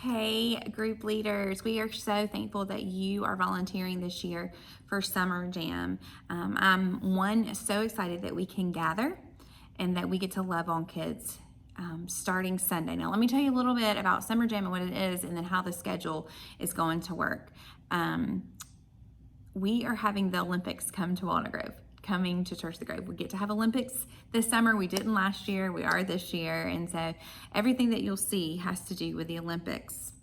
Hey, group leaders, we are so thankful that you are volunteering this year for Summer Jam. I'm so excited that we can gather and that we get to love on kids starting Sunday. Now, let me tell you a little bit about Summer Jam and what it is, and then how the schedule is going to work. We are having the Olympics come to Walnut Grove, coming to Church of the Grove. We get to have Olympics this summer. We didn't last year. We are this year. And so everything that you'll see has to do with the Olympics.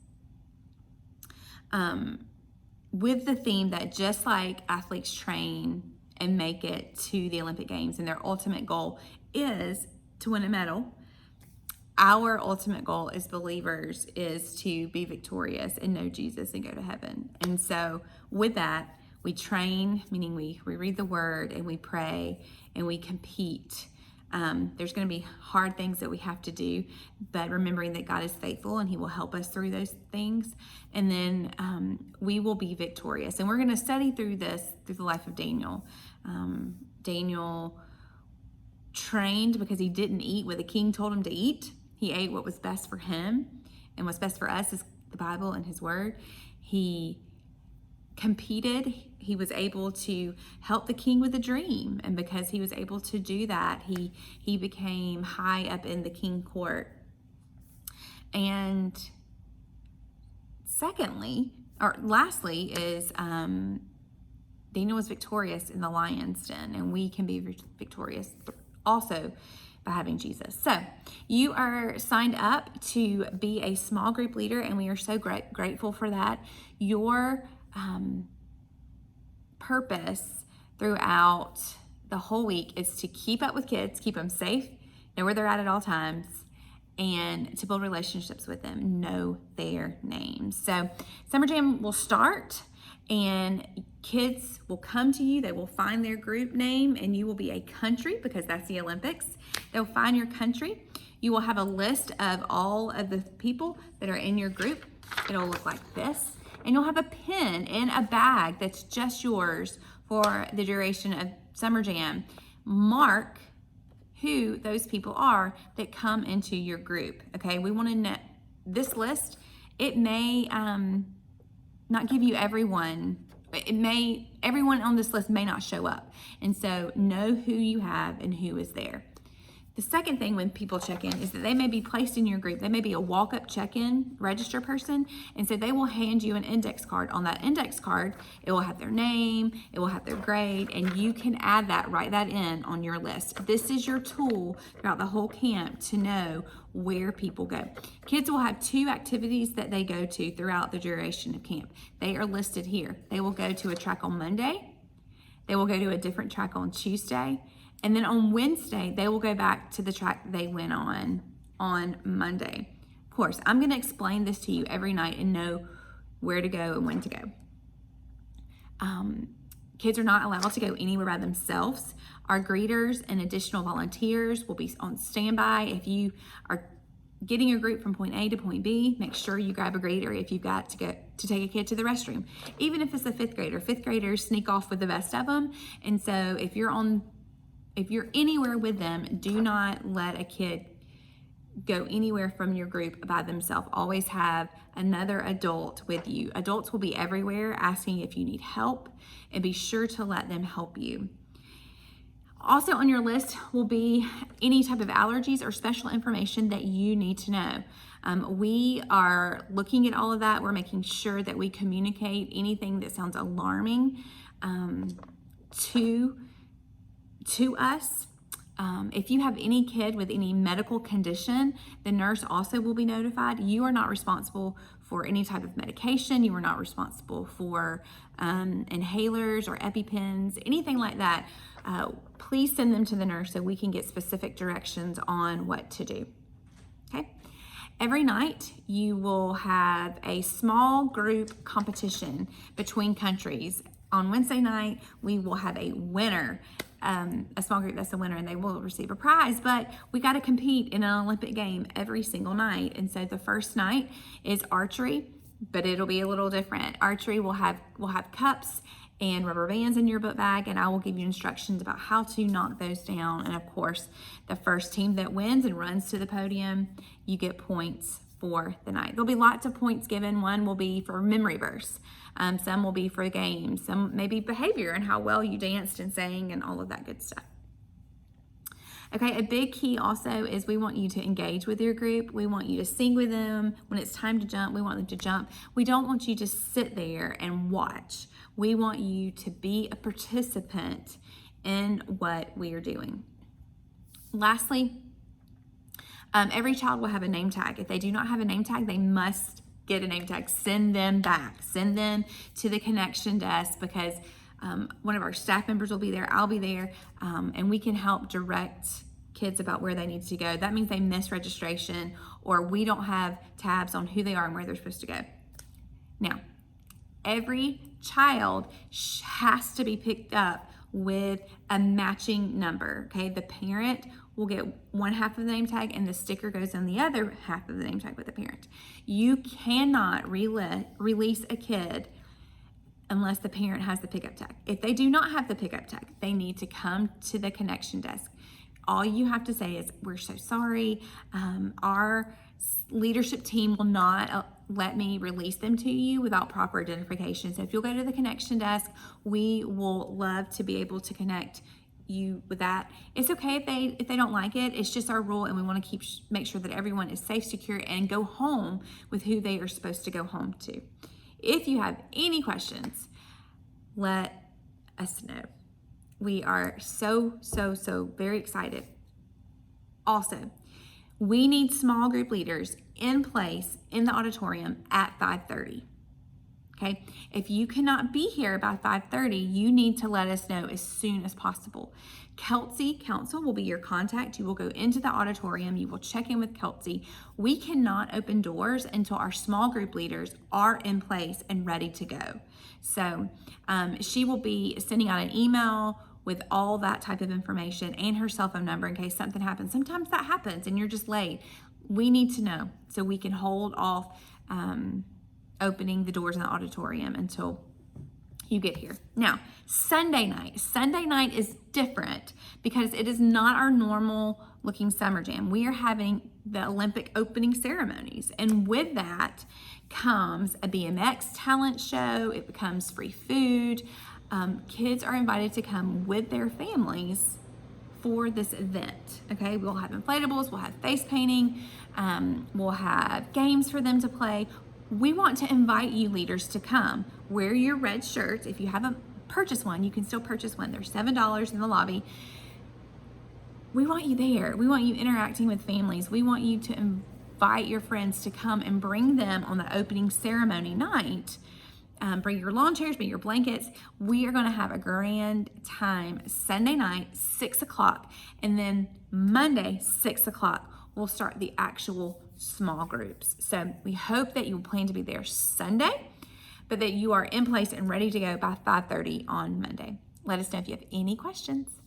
With the theme that just like athletes train and make it to the Olympic Games and their ultimate goal is to win a medal, our ultimate goal as believers is to be victorious and know Jesus and go to heaven. And so with that, we train, meaning we read the word and we pray and we compete. There's going to be hard things that we have to do, but remembering that God is faithful and he will help us through those things. And then we will be victorious. And we're going to study through the life of Daniel. Daniel trained because he didn't eat what the king told him to eat. He ate what was best for him, and what's best for us is the Bible and his word. He competed. He was able to help the king with a dream, and because he was able to do that, he became high up in the king court. And lastly is Daniel was victorious in the lion's den, and we can be victorious also by having Jesus. So you are signed up to be a small group leader, and we are so grateful for that. Your purpose throughout the whole week is to keep up with kids, keep them safe, know where they're at all times, and to build relationships with them, know their names. So Summer Jam will start, and kids will come to you. They will find their group name, and you will be a country because that's the Olympics. They'll find your country. You will have a list of all of the people that are in your group. It'll look like this. And you'll have a pen in a bag that's just yours for the duration of Summer Jam. Mark who those people are that come into your group. Okay, we want to know this list. It may not give you everyone. Everyone on this list may not show up. And so know who you have and who is there. The second thing when people check in is that they may be placed in your group. They may be a walk-up check-in register person, and so they will hand you an index card. On that index card, it will have their name, it will have their grade, and you can write that in on your list. This is your tool throughout the whole camp to know where people go. Kids will have 2 activities that they go to throughout the duration of camp. They are listed here. They will go to a track on Monday. They will go to a different track on Tuesday. And then on Wednesday, they will go back to the track they went on Monday. Of course, I'm going to explain this to you every night and know where to go and when to go. Kids are not allowed to go anywhere by themselves. Our greeters and additional volunteers will be on standby. If you are getting your group from point A to point B, make sure you grab a greeter if you've got to go to take a kid to the restroom. Even if it's a 5th grader, 5th graders sneak off with the best of them. And so if you're anywhere with them, do not let a kid go anywhere from your group by themselves. Always have another adult with you. Adults will be everywhere asking if you need help, and be sure to let them help you. Also on your list will be any type of allergies or special information that you need to know. We are looking at all of that. We're making sure that we communicate anything that sounds alarming to us. If you have any kid with any medical condition, the nurse also will be notified. You are not responsible for any type of medication. You are not responsible for inhalers or EpiPens, anything like that. Please send them to the nurse so we can get specific directions on what to do. Okay. Every night you will have a small group competition between countries. On Wednesday night, we will have a winner, a small group that's a winner, and they will receive a prize. But we got to compete in an Olympic game every single night. And so the first night is archery, but it'll be a little different. Archery will have cups and rubber bands in your book bag, and I will give you instructions about how to knock those down. And of course, the first team that wins and runs to the podium, you get points for the night. There'll be lots of points given. One will be for memory verse. Some will be for games. Some maybe behavior and how well you danced and sang and all of that good stuff. Okay, a big key also is we want you to engage with your group. We want you to sing with them. When it's time to jump, we want them to jump. We don't want you to sit there and watch. We want you to be a participant in what we are doing. Lastly, every child will have a name tag. If they do not have a name tag, they must get a name tag. Send them back. Send them to the connection desk because one of our staff members will be there. I'll be there, and we can help direct kids about where they need to go. That means they miss registration or we don't have tabs on who they are and where they're supposed to go. Now, every child has to be picked up with a matching number, okay? The parent will get one half of the name tag and the sticker goes on the other half of the name tag with the parent. You cannot release a kid unless the parent has the pickup tag. If they do not have the pickup tag, they need to come to the connection desk. All you have to say is, we're so sorry. Our leadership team will not let me release them to you without proper identification. So if you'll go to the connection desk, we will love to be able to connect you with that. It's okay if they don't like it. It's just our rule, and we want to make sure that everyone is safe, secure, and go home with who they are supposed to go home to. If you have any questions, let us know. We are so very excited. Also, we need small group leaders in place in the auditorium at 5:30. Okay, if you cannot be here by 5:30, you need to let us know as soon as possible. Kelsey Council will be your contact. You will go into the auditorium. You will check in with Kelsey. We cannot open doors until our small group leaders are in place and ready to go. So she will be sending out an email with all that type of information and her cell phone number in case something happens. Sometimes that happens and you're just late. We need to know so we can hold off opening the doors in the auditorium until you get here. Now, Sunday night is different because it is not our normal looking summer jam. We are having the Olympic opening ceremonies, and with that comes a BMX talent show. It becomes free food. Kids are invited to come with their families for this event. Okay, we'll have inflatables, we'll have face painting, we'll have games for them to play. We want to invite you leaders to come. Wear your red shirts. If you haven't purchased one, you can still purchase one. They're $7 in the lobby. We want you there. We want you interacting with families. We want you to invite your friends to come and bring them on the opening ceremony night. Bring your lawn chairs, bring your blankets. We are going to have a grand time Sunday night, 6 o'clock, and then Monday, 6 o'clock, we'll start the actual small groups. So we hope that you plan to be there Sunday, but that you are in place and ready to go by 5:30 on Monday. Let us know if you have any questions.